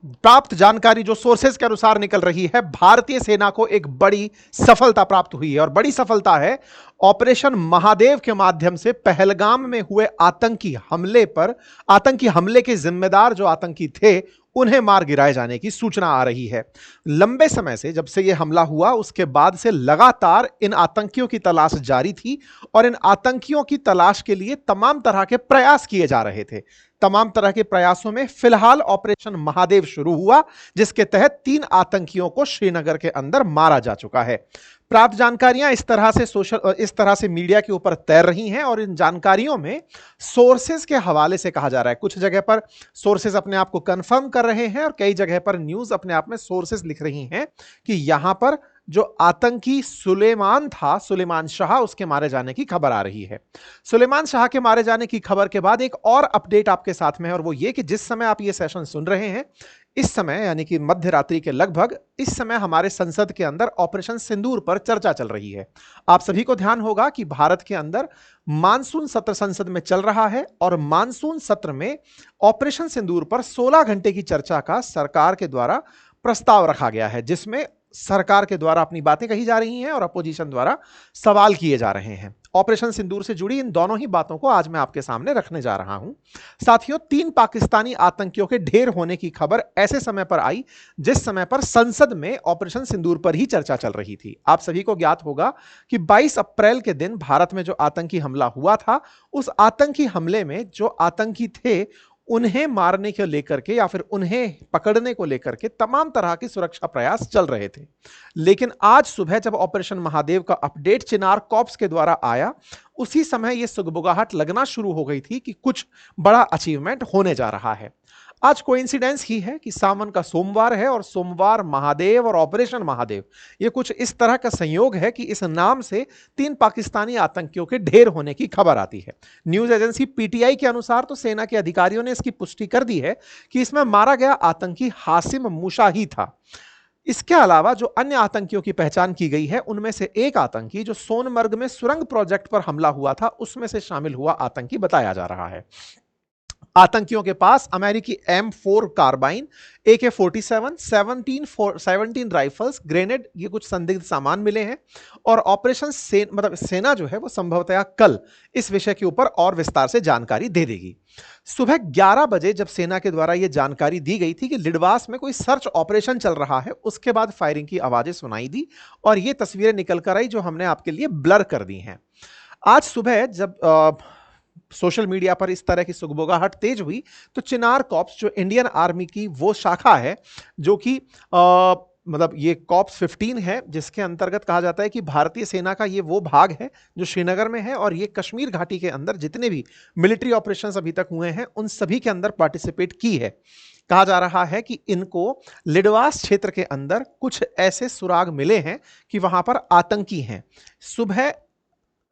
प्राप्त जानकारी जो सोर्सेज के अनुसार निकल रही है, भारतीय सेना को एक बड़ी सफलता प्राप्त हुई है और बड़ी सफलता है ऑपरेशन महादेव के माध्यम से पहलगाम में हुए आतंकी हमले के जिम्मेदार जो आतंकी थे उन्हें मार गिराए जाने की सूचना आ रही है। लंबे समय से जब से यह हमला हुआ उसके बाद से लगातार इन आतंकियों की तलाश जारी थी और इन आतंकियों की तलाश के लिए तमाम तरह के प्रयास किए जा रहे थे। तमाम तरह के प्रयासों में फिलहाल ऑपरेशन महादेव शुरू हुआ, जिसके तहत 3 आतंकियों को श्रीनगर के अंदर मारा जा चुका है। प्राप्त जानकारियां इस तरह से मीडिया के ऊपर तैर रही हैं और इन जानकारियों में सोर्सेज के हवाले से कहा जा रहा है। कुछ जगह पर सोर्सेज अपने आप को कंफर्म कर रहे हैं और कई जगह पर न्यूज अपने आप में सोर्सेज लिख रही हैं कि यहां पर जो आतंकी सुलेमान शाह, उसके मारे जाने की खबर आ रही है। सुलेमान शाह के मारे जाने की खबर के बाद एक और अपडेट आपके साथ में है और वो ये कि जिस समय आप ये सेशन सुन रहे हैं इस समय यानी कि मध्य रात्रि के लगभग इस समय हमारे संसद के अंदर ऑपरेशन सिंदूर पर चर्चा चल रही है। आप सभी को ध्यान होगा कि भारत के अंदर मानसून सत्र संसद में चल रहा है और मानसून सत्र में ऑपरेशन सिंदूर पर 16 घंटे की चर्चा का सरकार के द्वारा प्रस्ताव रखा गया है, जिसमें सरकार के द्वारा अपनी बातें कही जा रही हैं और अपोजिशन द्वारा सवाल किए जा रहे हैं। ऑपरेशन सिंदूर से जुड़ी इन दोनों ही बातों को आज मैं आपके सामने रखने जा रहा हूं। साथियों, 3 पाकिस्तानी आतंकियों के ढेर होने की खबर ऐसे समय पर आई जिस समय पर संसद में ऑपरेशन सिंदूर पर ही चर्चा चल रही थी। आप सभी को ज्ञात होगा कि 22 अप्रैल के दिन भारत में जो आतंकी हमला हुआ था, उस आतंकी हमले में जो आतंकी थे उन्हें मारने को लेकर के या फिर उन्हें पकड़ने को लेकर के तमाम तरह के सुरक्षा प्रयास चल रहे थे। लेकिन आज सुबह जब ऑपरेशन महादेव का अपडेट चिनार कॉर्प्स के द्वारा आया, उसी समय यह सुगबुगाहट लगना शुरू हो गई थी कि कुछ बड़ा अचीवमेंट होने जा रहा है। आज कोइंसिडेंस ही है कि सावन का सोमवार है और सोमवार महादेव और ऑपरेशन महादेव, ये कुछ इस तरह का संयोग है कि इस नाम से 3 पाकिस्तानी आतंकियों के ढेर होने की खबर आती है। न्यूज एजेंसी पीटीआई के अनुसार तो सेना के अधिकारियों ने इसकी पुष्टि कर दी है कि इसमें मारा गया आतंकी हासिम मूसा ही था। इसके अलावा जो अन्य आतंकियों की पहचान की गई है उनमें से एक आतंकी जो सोनमर्ग में सुरंग प्रोजेक्ट पर हमला हुआ था उसमें से शामिल हुआ आतंकी बताया जा रहा है। आतंकियों के पास अमेरिकी M4 carbene, AK-47, 17 rifles, grenade, ये कुछ संदिग्ध सामान मिले हैं और ऑपरेशन सेना जो है वो संभवतः कल इस विषय के ऊपर और विस्तार से जानकारी दे देगी। सुबह 11 बजे जब सेना के द्वारा यह जानकारी दी गई थी कि लिडवास में कोई सर्च ऑपरेशन चल रहा है, उसके बाद फायरिंग की आवाजें सुनाई दी और ये तस्वीरें निकल कर आई जो हमने आपके लिए ब्लर कर दी हैं। आज सुबह जब सोशल मीडिया पर इस तरह की सुगबुगाहट तेज हुई तो चिनार कॉर्प्स जो इंडियन आर्मी की वो शाखा है जो कि ये कॉर्प्स 15 है, जिसके अंतर्गत कहा जाता है कि भारतीय सेना का ये वो भाग है जो श्रीनगर में है और ये कश्मीर घाटी के अंदर जितने भी मिलिट्री ऑपरेशंस अभी तक हुए हैं उन सभी के अंदर पार्टिसिपेट की है। कहा जा रहा है कि इनको लिडवास क्षेत्र के अंदर कुछ ऐसे सुराग मिले हैं कि वहां पर आतंकी हैं। सुबह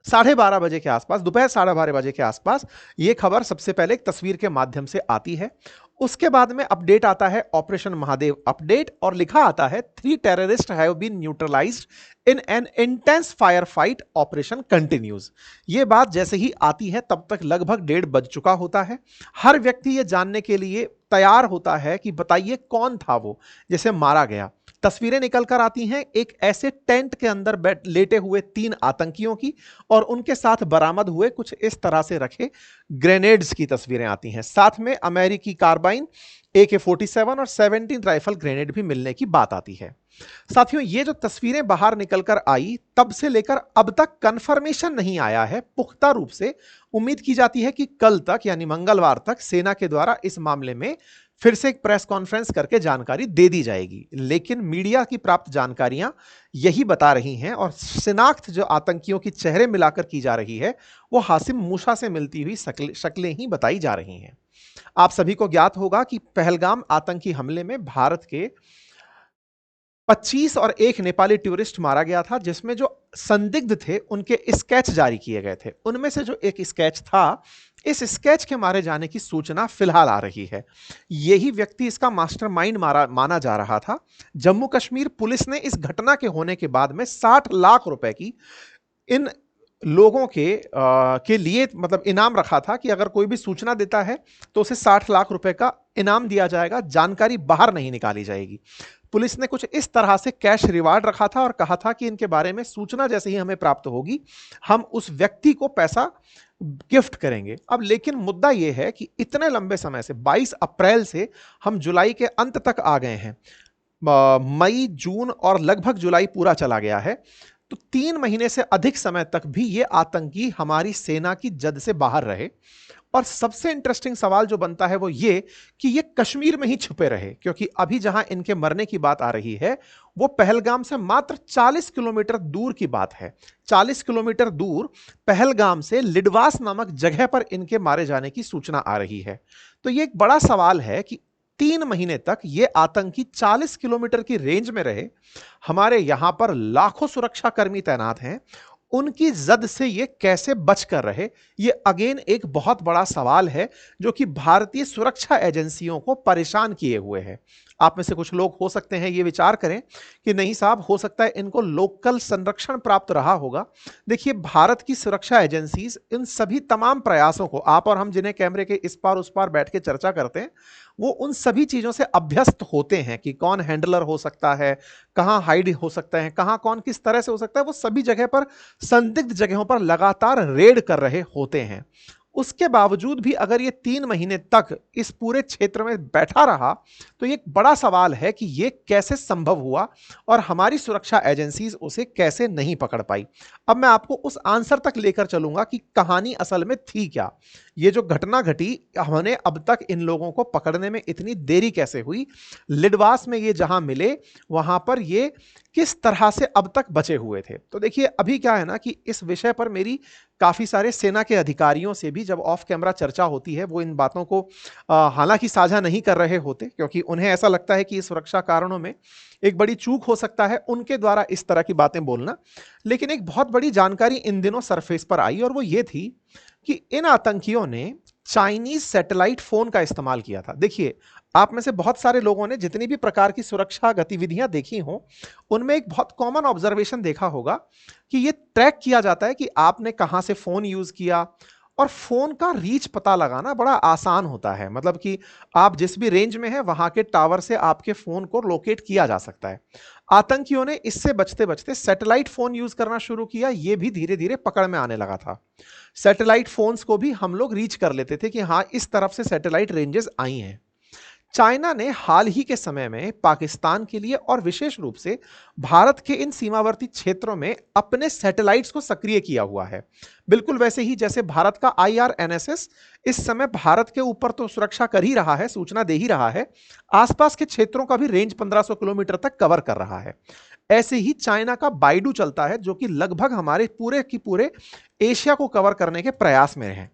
12:30 बजे के आसपास, दोपहर 12:30 बजे के आसपास यह खबर सबसे पहले एक तस्वीर के माध्यम से आती है। उसके बाद में अपडेट आता है ऑपरेशन महादेव अपडेट और लिखा आता है 3 terrorist have been neutralised in an intense fire fight, operation continues. ये बात जैसे ही आती है तब तक लगभग 1:30 बज चुका होता है। हर व्यक्ति ये जानने के लिए तैयार होता है कि बताइए कौन था वो जिसे मारा गया। तस्वीरें निकल कर आती हैं एक ऐसे टेंट के अंदर लेटे हुए 3 आतंकियों की और उनके साथ बरामद हुए कुछ इस तरह से रखे ग्रेनेड्स की तस्वीरें आती हैं। साथ में अमेरिकी कार्बाइन, AK-47 और 17 राइफल ग्रेनेड भी मिलने की बात आती है। साथियों, ये जो तस्वीरें बाहर निकलकर आई तब से लेकर अब तक कंफर्मेशन नहीं आया है पुख्ता रूप से। उम्मीद की जाती है कि कल तक यानी मंगलवार तक सेना के द्वारा इस मामले में फिर से एक प्रेस कॉन्फ्रेंस करके जानकारी दे दी जाएगी। लेकिन मीडिया की प्राप्त जानकारियां यही बता रही हैं और शिनाख्त जो आतंकियों की चेहरे मिलाकर की जा रही है वो हासिम मूसा से मिलती हुई शक्लें ही बताई जा रही हैं। आप सभी को ज्ञात होगा कि पहलगाम आतंकी हमले में भारत के 25 और एक नेपाली टूरिस्ट मारा गया था, जिसमें जो संदिग्ध थे उनके स्केच जारी किए गए थे। उनमें से जो एक स्केच था, इस स्केच के मारे जाने की सूचना फिलहाल आ रही है। यही व्यक्ति इसका मास्टरमाइंड माना जा रहा था। जम्मू कश्मीर पुलिस ने इस घटना के होने के बाद में 60 लाख रुपए की इन लोगों के लिए मतलब इनाम रखा था कि अगर कोई भी सूचना देता है तो उसे 60 लाख रुपए का इनाम दिया जाएगा, जानकारी बाहर नहीं निकाली जाएगी। पुलिस ने कुछ इस तरह से कैश रिवार्ड रखा था और कहा था कि इनके बारे में सूचना जैसे ही हमें प्राप्त होगी हम उस व्यक्ति को पैसा गिफ्ट करेंगे। अब लेकिन मुद्दा यह है कि इतने लंबे समय से 22 अप्रैल से हम जुलाई के अंत तक आ गए हैं, मई जून और लगभग जुलाई पूरा चला गया है, तो 3 महीने से अधिक समय तक भी ये आतंकी हमारी सेना की जद से बाहर रहे। और सबसे इंटरेस्टिंग सवाल जो बनता है वो ये कि ये कश्मीर में ही छुपे रहे, क्योंकि अभी जहां इनके मरने की बात आ रही है वो पहलगाम से मात्र 40 किलोमीटर दूर की बात है। 40 किलोमीटर दूर पहलगाम से लिडवास नामक जगह पर इनके मारे जाने की सूचना आ रही है। तो ये एक बड़ा सवाल है कि 3 महीने तक ये आतंकी 40 किलोमीटर की रेंज में रहे, हमारे यहां पर लाखों सुरक्षा कर्मी तैनात हैं, उनकी जद से ये कैसे बचकर रहे, ये अगेन एक बहुत बड़ा सवाल है जो कि भारतीय सुरक्षा एजेंसियों को परेशान किए हुए है। आप में से कुछ लोग हो सकते हैं ये विचार करें कि नहीं साहब, हो सकता है इनको लोकल संरक्षण प्राप्त रहा होगा। देखिए, भारत की सुरक्षा एजेंसीज इन सभी तमाम प्रयासों को, आप और हम जिन्हें कैमरे के इस पार उस पार बैठ के चर्चा करते हैं, वो उन सभी चीजों से अभ्यस्त होते हैं कि कौन हैंडलर हो सकता है, कहां हाइड हो सकता है, कहां कौन किस तरह से हो सकता है। वो सभी जगह पर, संदिग्ध जगहों पर लगातार रेड कर रहे होते हैं। उसके बावजूद भी अगर ये 3 महीने तक इस पूरे क्षेत्र में बैठा रहा तो ये एक बड़ा सवाल है कि ये कैसे संभव हुआ और हमारी सुरक्षा एजेंसीज उसे कैसे नहीं पकड़ पाई। अब मैं आपको उस आंसर तक लेकर चलूंगा कि कहानी असल में थी क्या, ये जो घटना घटी, हमने अब तक इन लोगों को पकड़ने में इतनी देरी कैसे हुई, लिडवास में ये जहां मिले वहां पर ये किस तरह से अब तक बचे हुए थे। तो देखिए, अभी क्या है ना कि इस विषय पर मेरी काफी सारे सेना के अधिकारियों से भी जब ऑफ कैमरा चर्चा होती है, वो इन बातों को हालांकि साझा नहीं कर रहे होते, क्योंकि उन्हें ऐसा लगता है कि सुरक्षा कारणों में एक बड़ी चूक हो सकता है उनके द्वारा इस तरह की बातें बोलना। लेकिन एक बहुत बड़ी जानकारी इन दिनों सरफेस पर आई और वो ये थी कि इन आतंकियों ने चाइनीज सैटेलाइट फोन का इस्तेमाल किया था। देखिए, आप में से बहुत सारे लोगों ने जितनी भी प्रकार की सुरक्षा गतिविधियां देखी हों, उनमें एक बहुत कॉमन ऑब्जर्वेशन देखा होगा कि ये ट्रैक किया जाता है कि आपने कहां से फोन यूज किया, और फोन का रीच पता लगाना बड़ा आसान होता है। मतलब कि आप जिस भी रेंज में है वहां के टावर से आपके फोन को लोकेट किया जा सकता है। आतंकियों ने इससे बचते बचते सैटेलाइट फोन यूज करना शुरू किया, यह भी धीरे धीरे पकड़ में आने लगा था। सैटेलाइट फोन्स को भी हम लोग रीच कर लेते थे कि हाँ, इस तरफ से सैटेलाइट रेंजेस आई हैं। चाइना ने हाल ही के समय में पाकिस्तान के लिए और विशेष रूप से भारत के इन सीमावर्ती क्षेत्रों में अपने सैटेलाइट्स को सक्रिय किया हुआ है। बिल्कुल वैसे ही जैसे भारत का आईआरएनएसएस इस समय भारत के ऊपर तो सुरक्षा कर ही रहा है, सूचना दे ही रहा है, आसपास के क्षेत्रों का भी रेंज 1500 किलोमीटर तक कवर कर रहा है। ऐसे ही चाइना का बाइडू चलता है जो कि लगभग हमारे पूरे की पूरे एशिया को कवर करने के प्रयास में है।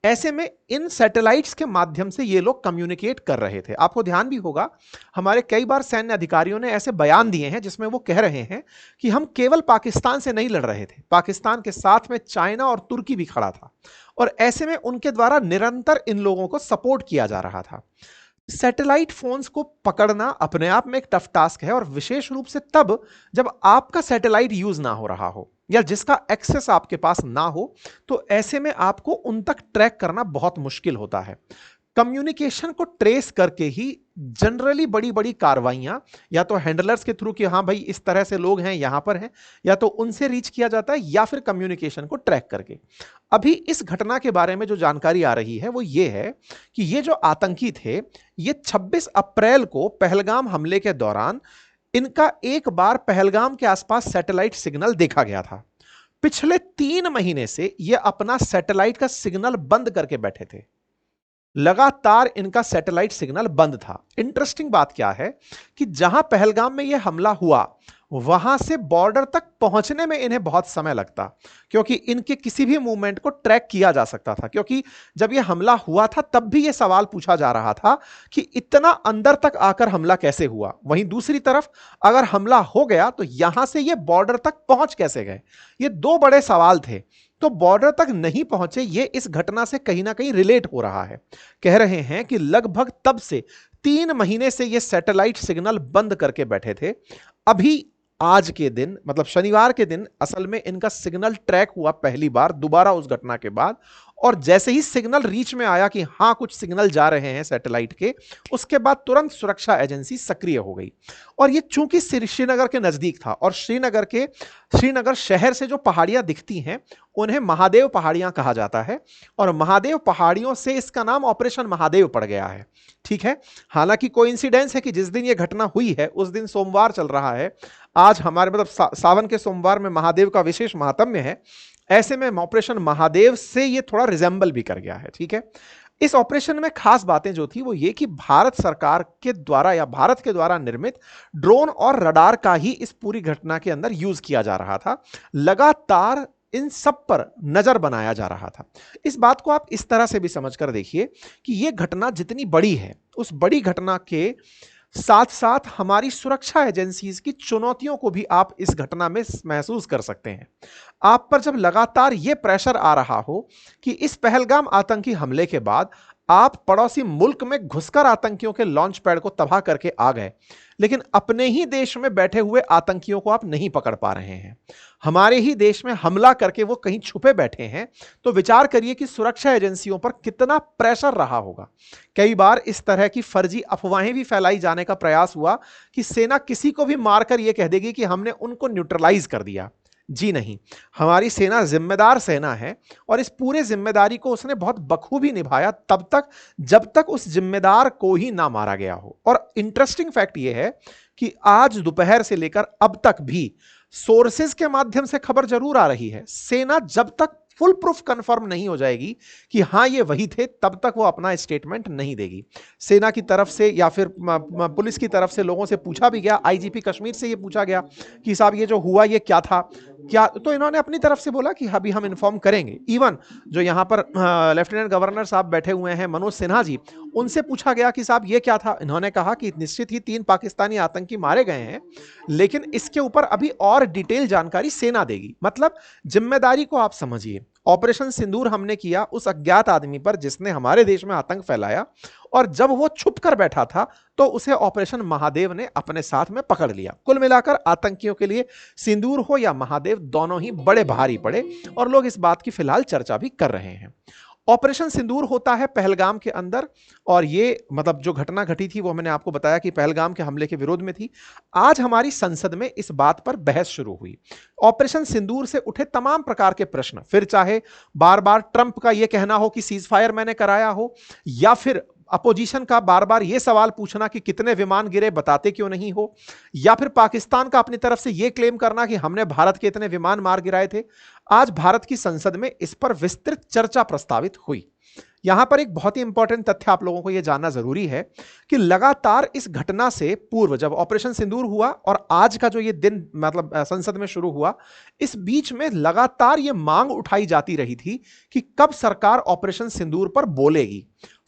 ऐसे में इन सैटेलाइट्स के माध्यम से ये लोग कम्युनिकेट कर रहे थे। आपको ध्यान भी होगा, हमारे कई बार सैन्य अधिकारियों ने ऐसे बयान दिए हैं जिसमें वो कह रहे हैं कि हम केवल पाकिस्तान से नहीं लड़ रहे थे, पाकिस्तान के साथ में चाइना और तुर्की भी खड़ा था, और ऐसे में उनके द्वारा निरंतर इन लोगों को सपोर्ट किया जा रहा था। सैटेलाइट फोन्स को पकड़ना अपने आप में एक टफ टास्क है, और विशेष रूप से तब जब आपका सैटेलाइट यूज ना हो रहा हो या जिसका एक्सेस आपके पास ना हो, तो ऐसे में आपको उन तक ट्रैक करना बहुत मुश्किल होता है। कम्युनिकेशन को ट्रेस करके ही जनरली बड़ी बड़ी कार्रवाइयां या तो हैंडलर्स के थ्रू कि हाँ भाई इस तरह से लोग हैं यहां पर हैं, या तो उनसे रीच किया जाता है, या फिर कम्युनिकेशन को ट्रैक करके। अभी इस घटना के बारे में जो जानकारी आ रही है वो ये है कि ये जो आतंकी थे, ये 26 अप्रैल को पहलगाम हमले के दौरान इनका एक बार पहलगाम के आसपास सैटेलाइट सिग्नल देखा गया था। पिछले 3 महीने से ये अपना सैटेलाइट का सिग्नल बंद करके बैठे थे, लगातार इनका सैटेलाइट सिग्नल बंद था। इंटरेस्टिंग बात क्या है कि जहां पहलगाम में यह हमला हुआ वहां से बॉर्डर तक पहुंचने में इन्हें बहुत समय लगता, क्योंकि इनके किसी भी मूवमेंट को ट्रैक किया जा सकता था। क्योंकि जब यह हमला हुआ था तब भी यह सवाल पूछा जा रहा था कि इतना अंदर तक आकर हमला कैसे हुआ, वहीं दूसरी तरफ अगर हमला हो गया तो यहां से यह बॉर्डर तक पहुंच कैसे गए। ये दो बड़े सवाल थे। तो बॉर्डर तक नहीं पहुंचे, ये इस घटना से कहीं ना कहीं रिलेट हो रहा है। कह रहे हैं कि लगभग तब से 3 महीने से ये सैटेलाइट सिग्नल बंद करके बैठे थे। अभी आज के दिन मतलब शनिवार के दिन असल में इनका सिग्नल ट्रैक हुआ पहली बार दोबारा उस घटना के बाद, और जैसे ही सिग्नल रीच में आया कि हां कुछ सिग्नल जा रहे हैं सैटेलाइट के, उसके बाद तुरंत सुरक्षा एजेंसी सक्रिय हो गई। और ये चूंकि श्रीनगर के नजदीक था, और श्रीनगर शहर से जो पहाड़ियां दिखती हैं उन्हें महादेव पहाड़ियां कहा जाता है, और महादेव पहाड़ियों से इसका नाम ऑपरेशन महादेव पड़ गया है। ठीक है, हालांकि कोइंसिडेंस है कि जिस दिन यह घटना हुई है उस दिन सोमवार चल रहा है। आज हमारे मतलब सावन के सोमवार में महादेव का विशेष महात्म्य है। ऐसे में ऑपरेशन महादेव से ये थोड़ा रिजेंबल भी कर गया है। ठीक है, इस ऑपरेशन में खास बातें जो थी वो ये कि भारत सरकार के द्वारा या भारत के द्वारा निर्मित ड्रोन और रडार का ही इस पूरी घटना के अंदर यूज किया जा रहा था। लगातार इन सब पर नजर बनाया जा रहा था। इस बात को आप इस तरह से भी समझकर देखिए कि यह घटना जितनी बड़ी है, उस बड़ी घटना के साथ साथ हमारी सुरक्षा एजेंसीज की चुनौतियों को भी आप इस घटना में महसूस कर सकते हैं। आप पर जब लगातार यह प्रेशर आ रहा हो कि इस पहलगाम आतंकी हमले के बाद आप पड़ोसी मुल्क में घुसकर आतंकियों के लॉन्च पैड को तबाह करके आ गए, लेकिन अपने ही देश में बैठे हुए आतंकियों को आप नहीं पकड़ पा रहे हैं, हमारे ही देश में हमला करके वो कहीं छुपे बैठे हैं, तो विचार करिए कि सुरक्षा एजेंसियों पर कितना प्रेशर रहा होगा। कई बार इस तरह की फर्जी अफवाहें भी फैलाई जाने का प्रयास हुआ कि सेना किसी को भी मारकर यह कह देगी कि हमने उनको न्यूट्रलाइज कर दिया। जी नहीं, हमारी सेना जिम्मेदार सेना है, और इस पूरे जिम्मेदारी को उसने बहुत बखूबी निभाया तब तक जब तक उस जिम्मेदार को ही ना मारा गया हो। और इंटरेस्टिंग फैक्ट यह है कि आज दोपहर से लेकर अब तक भी सोर्सेज के माध्यम से खबर जरूर आ रही है, सेना जब तक फुल प्रूफ कंफर्म नहीं हो जाएगी कि हां ये वही थे, तब तक वो अपना स्टेटमेंट नहीं देगी। सेना की तरफ से या फिर पुलिस की तरफ से लोगों से पूछा भी गया, आईजीपी कश्मीर से ये पूछा गया कि साहब ये जो हुआ ये क्या था, क्या, तो इन्होंने अपनी तरफ से बोला कि अभी हम इन्फॉर्म करेंगे। इवन जो यहां पर लेफ्टिनेंट गवर्नर साहब बैठे हुए हैं मनोज सिन्हा जी, उनसे पूछा गया कि साहब ये क्या था, इन्होंने कहा कि निश्चित ही 3 पाकिस्तानी आतंकी मारे गए हैं, लेकिन इसके ऊपर अभी और डिटेल जानकारी सेना देगी। मतलब जिम्मेदारी को आप समझिए, ऑपरेशन सिंदूर हमने किया उस अज्ञात आदमी पर जिसने हमारे देश में आतंक फैलाया, और जब वो छुप कर बैठा था तो उसे ऑपरेशन महादेव ने अपने साथ में पकड़ लिया। कुल मिलाकर आतंकियों के लिए सिंदूर हो या महादेव दोनों ही बड़े भारी पड़े, और लोग इस बात की फिलहाल चर्चा भी कर रहे हैं। ऑपरेशन सिंदूर होता है पहलगाम के अंदर, और ये मतलब जो घटना घटी थी वो मैंने आपको बताया कि पहलगाम के हमले के विरोध में थी। आज हमारी संसद में इस बात पर बहस शुरू हुई। ऑपरेशन सिंदूर से उठे तमाम प्रकार के प्रश्न, फिर चाहे बार बार ट्रंप का यह कहना हो कि सीज फायर मैंने कराया हो, या फिर अपोजिशन का बार बार यह सवाल पूछना कि कितने विमान गिरे बताते क्यों नहीं हो, या फिर पाकिस्तान का अपनी तरफ से यह क्लेम करना कि हमने भारत के इतने विमान मार गिराए थे। आज भारत की संसद में इस पर विस्तृत चर्चा प्रस्तावित हुई। यहां पर एक बहुत ही इंपॉर्टेंट तथ्य आप लोगों को यह जानना जरूरी है कि लगातार इस घटना से पूर्व जब ऑपरेशन सिंदूर हुआ और आज का जो ये दिन मतलब संसद में शुरू हुआ, इस बीच में लगातार यह मांग उठाई जाती रही थी कि कब सरकार ऑपरेशन सिंदूर पर बोलेगी।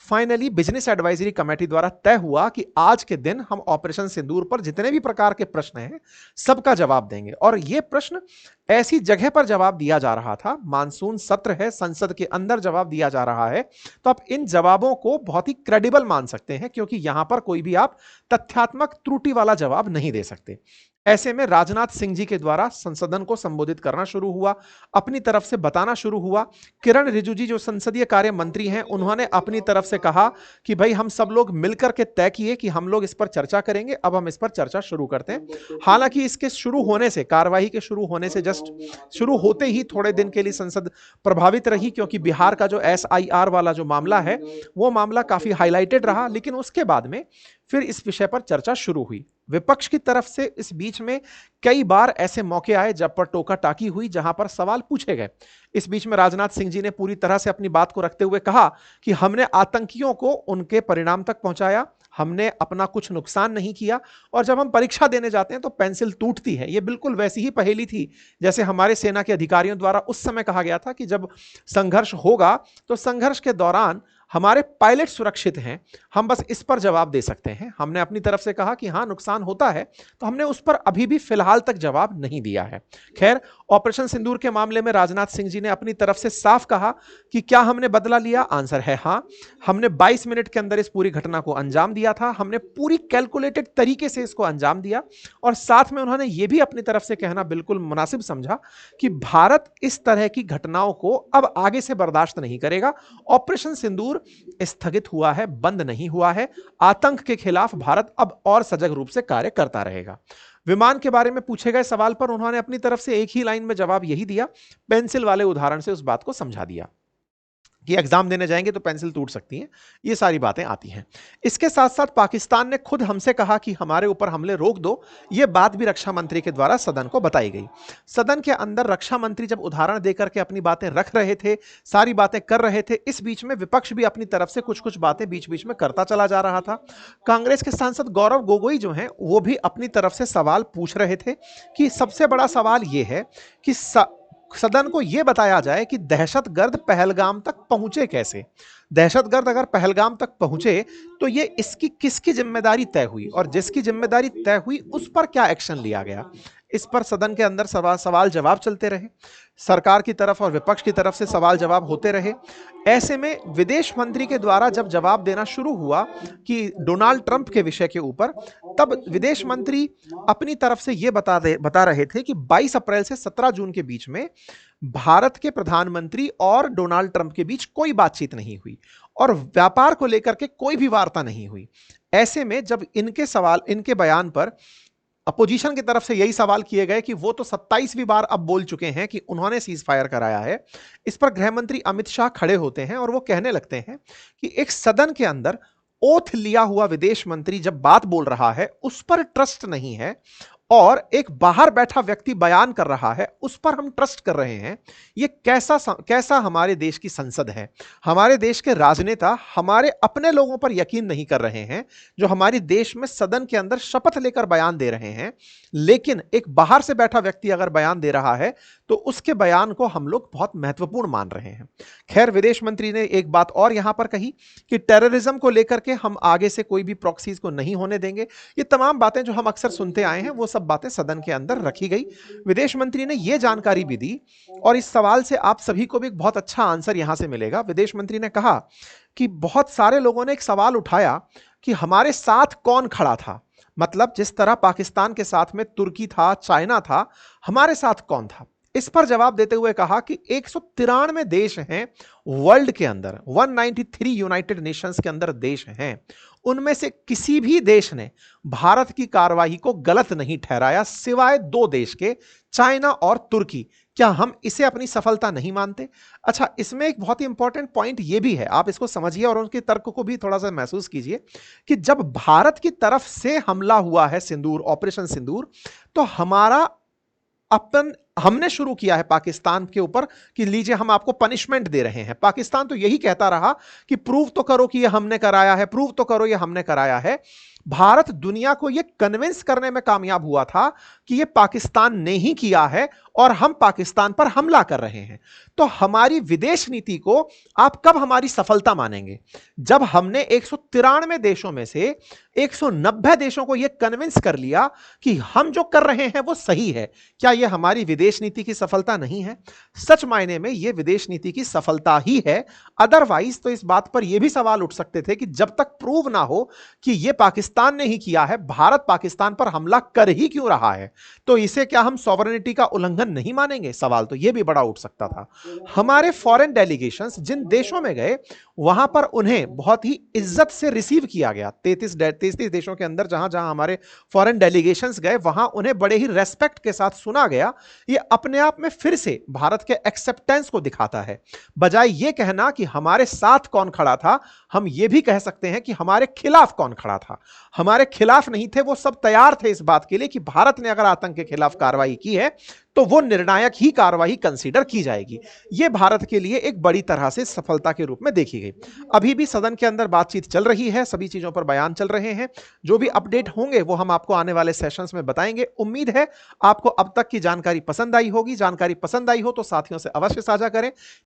फाइनली बिजनेस एडवाइजरी कमेटी द्वारा तय हुआ कि आज के दिन हम ऑपरेशन सिंदूर पर जितने भी प्रकार के प्रश्न हैं सबका जवाब देंगे, और यह प्रश्न ऐसी जगह पर जवाब दिया जा रहा था, मानसून सत्र है, संसद के अंदर जवाब दिया जा रहा है, तो आप इन जवाबों को बहुत ही क्रेडिबल मान सकते हैं, क्योंकि यहां पर कोई भी आप तथ्यात्मक त्रुटि वाला जवाब नहीं दे सकते। ऐसे में राजनाथ सिंह जी के द्वारा संसदन को संबोधित करना शुरू हुआ, अपनी तरफ से बताना शुरू हुआ। किरण रिजिजू जी जो संसदीय कार्य मंत्री हैं, उन्होंने अपनी तरफ से कहा कि भाई हम सब लोग मिलकर के तय किए कि हम लोग इस पर चर्चा करेंगे, अब हम इस पर चर्चा शुरू करते हैं। हालांकि इसके शुरू होने से, कार्यवाही के शुरू होने से जस्ट शुरू होते ही थोड़े दिन के लिए संसद प्रभावित रही, क्योंकि बिहार का जो SIR वाला जो मामला है वो मामला काफी हाईलाइटेड रहा, लेकिन उसके बाद में फिर इस विषय पर चर्चा शुरू हुई। विपक्ष की तरफ से इस बीच में कई बार ऐसे मौके आए जब पर टोका टाकी हुई, जहां पर सवाल पूछे गए। इस बीच में राजनाथ सिंह जी ने पूरी तरह से अपनी बात को रखते हुए कहा कि हमने आतंकियों को उनके परिणाम तक पहुंचाया, हमने अपना कुछ नुकसान नहीं किया, और जब हम परीक्षा देने जाते हैं तो पेंसिल टूटती है। यह बिल्कुल वैसी ही पहेली थी जैसे हमारे सेना के अधिकारियों द्वारा उस समय कहा गया था कि जब संघर्ष होगा तो संघर्ष के दौरान हमारे पायलट सुरक्षित हैं, हम बस इस पर जवाब दे सकते हैं। हमने अपनी तरफ से कहा कि हां नुकसान होता है, तो हमने उस पर अभी भी फिलहाल तक जवाब नहीं दिया है। खैर, ऑपरेशन सिंदूर के मामले में राजनाथ सिंह जी ने अपनी तरफ से साफ कहा कि क्या हमने बदला लिया? आंसर है हां। हमने 22 मिनट के अंदर इस पूरी घटना को अंजाम दिया था, हमने पूरी कैलकुलेटेड तरीके से इसको अंजाम दिया। और साथ में उन्होंने यह भी अपनी तरफ से कहना बिल्कुल मुनासिब समझा कि भारत इस तरह की घटनाओं को अब आगे से बर्दाश्त नहीं करेगा। ऑपरेशन सिंदूर स्थगित हुआ है, बंद नहीं हुआ है। आतंक के खिलाफ भारत अब और सजग रूप से कार्य करता रहेगा। विमान के बारे में पूछे गए सवाल पर उन्होंने अपनी तरफ से एक ही लाइन में जवाब यही दिया, पेंसिल वाले उदाहरण से उस बात को समझा दिया कि एग्जाम देने जाएंगे तो पेंसिल टूट सकती है, ये सारी बातें आती हैं। इसके साथ साथ पाकिस्तान ने खुद हमसे कहा कि हमारे ऊपर हमले रोक दो, ये बात भी रक्षा मंत्री के द्वारा सदन को बताई गई। सदन के अंदर रक्षा मंत्री जब उदाहरण देकर के अपनी बातें रख रहे थे, सारी बातें कर रहे थे, इस बीच में विपक्ष भी अपनी तरफ से कुछ कुछ बातें बीच बीच में करता चला जा रहा था। कांग्रेस के सांसद गौरव गोगोई जो हैं वो भी अपनी तरफ से सवाल पूछ रहे थे कि सबसे बड़ा सवाल यह है कि सदन को यह बताया जाए कि दहशतगर्द पहलगाम तक पहुंचे कैसे। दहशतगर्द अगर पहलगाम तक पहुंचे तो ये इसकी किसकी जिम्मेदारी तय हुई, और जिसकी जिम्मेदारी तय हुई उस पर क्या एक्शन लिया गया। इस पर सदन के अंदर सवाल जवाब चलते रहे, सरकार की तरफ और विपक्ष की तरफ से सवाल जवाब होते रहे। ऐसे में विदेश मंत्री के द्वारा जब जवाब देना शुरू हुआ कि डोनाल्ड ट्रंप के विषय के ऊपर, तब विदेश मंत्री अपनी तरफ से यह बता रहे थे कि 22 अप्रैल से 17 जून के बीच में भारत के प्रधानमंत्री और डोनाल्ड ट्रंप के बीच कोई बातचीत नहीं हुई और व्यापार को लेकर के कोई भी वार्ता नहीं हुई। ऐसे में जब इनके बयान पर अपोजिशन की तरफ से यही सवाल किए गए कि वो तो 27वीं बार अब बोल चुके हैं कि उन्होंने सीज फायर कराया है, इस पर गृह मंत्री अमित शाह खड़े होते हैं और वो कहने लगते हैं कि एक सदन के अंदर ओथ लिया हुआ विदेश मंत्री जब बात बोल रहा है उस पर ट्रस्ट नहीं है, और एक बाहर बैठा व्यक्ति बयान कर रहा है उस पर हम ट्रस्ट कर रहे हैं। ये कैसा हमारे देश की संसद है। हमारे देश के राजनेता हमारे अपने लोगों पर यकीन नहीं कर रहे हैं जो हमारे देश में सदन के अंदर शपथ लेकर बयान दे रहे हैं, लेकिन एक बाहर से बैठा व्यक्ति अगर बयान दे रहा है तो उसके बयान को हम लोग बहुत महत्वपूर्ण मान रहे हैं। खैर, विदेश मंत्री ने एक बात और यहां पर कही कि टेररिज्म को लेकर के हम आगे से कोई भी प्रॉक्सीज को नहीं होने देंगे। ये तमाम बातें जो हम अक्सर सुनते आए हैं वो सब बातें सदन के अंदर रखी गई। विदेश मंत्री ने यह जानकारी भी दी और इस सवाल से आप सभी को भी एक बहुत अच्छा आंसर यहां से मिलेगा। विदेश मंत्री ने कहा कि बहुत सारे लोगों ने एक सवाल उठाया कि हमारे साथ कौन खड़ा था, मतलब जिस तरह पाकिस्तान के साथ में तुर्की था, चाइना था, हमारे साथ कौन था। इस पर जवाब देते हुए कहा कि 193 देश हैं वर्ल्ड के अंदर, 193 यूनाइटेड नेशंस के अंदर देश हैं, उनमें से किसी भी देश ने भारत की कार्रवाई को गलत नहीं ठहराया सिवाय 2 देश के, चाइना और तुर्की। क्या हम इसे अपनी सफलता नहीं मानते? अच्छा, इसमें एक बहुत ही इंपॉर्टेंट पॉइंट यह भी है, आप इसको समझिए और उनके तर्क को भी थोड़ा सा महसूस कीजिए कि जब भारत की तरफ से हमला हुआ है सिंदूर, ऑपरेशन सिंदूर, तो हमने शुरू किया है पाकिस्तान के ऊपर कि लीजिए हम आपको पनिशमेंट दे रहे हैं। पाकिस्तान तो यही कहता रहा कि प्रूव तो करो कि ये हमने कराया है, प्रूव तो करो ये हमने कराया है। भारत दुनिया को यह कन्विंस करने में कामयाब हुआ था कि यह पाकिस्तान ने ही किया है और हम पाकिस्तान पर हमला कर रहे हैं। तो हमारी विदेश नीति को आप कब हमारी सफलता मानेंगे? जब हमने 193 देशों में से 190 देशों को यह कन्विंस कर लिया कि हम जो कर रहे हैं वो सही है। क्या यह हमारी विदेश नीति की सफलता नहीं है? सच मायने में यह विदेश नीति की सफलता ही है। अदरवाइज तो इस बात पर यह भी सवाल उठ सकते थे कि जब तक प्रूव ना हो कि यह पाकिस्तान ने ही किया है, भारत पाकिस्तान पर हमला कर ही क्यों रहा है, तो इसे क्या हम सॉवरेनिटी का उल्लंघन नहीं मानेंगे? सवाल तो यह भी बड़ा उठ सकता था। हमारे फॉरेन डेलीगेशंस जिन देशों में गए वहां पर उन्हें बहुत ही इज्जत से रिसीव किया गया। 33 देशों के अंदर जहां जहां हमारे फॉरेन डेलीगेशंस गए वहां उन्हें बड़े ही रेस्पेक्ट के साथ सुना गया। यह अपने आप में फिर से भारत के एक्सेप्टेंस को दिखाता है। बजाय यह कहना कि हमारे साथ कौन खड़ा था, हम यह भी कह सकते हैं कि हमारे खिलाफ कौन खड़ा था। हमारे खिलाफ नहीं थे, वो सब तैयार थे इस बात के लिए कि भारत ने अगर आतंक के खिलाफ कार्रवाई की है तो वो निर्णायक ही कार्रवाई कंसीडर की जाएगी। यह भारत के लिए एक बड़ी तरह से सफलता के रूप में देखी गई। अभी भी सदन के अंदर बातचीत चल रही है, सभी चीजों पर बयान चल रहे हैं। जो भी अपडेट होंगे वो हम आपको आने वाले सेशंस में बताएंगे। उम्मीद है आपको अब तक की जानकारी पसंद आई होगी। जानकारी पसंद आई हो तो साथियों से अवश्य साझा करें।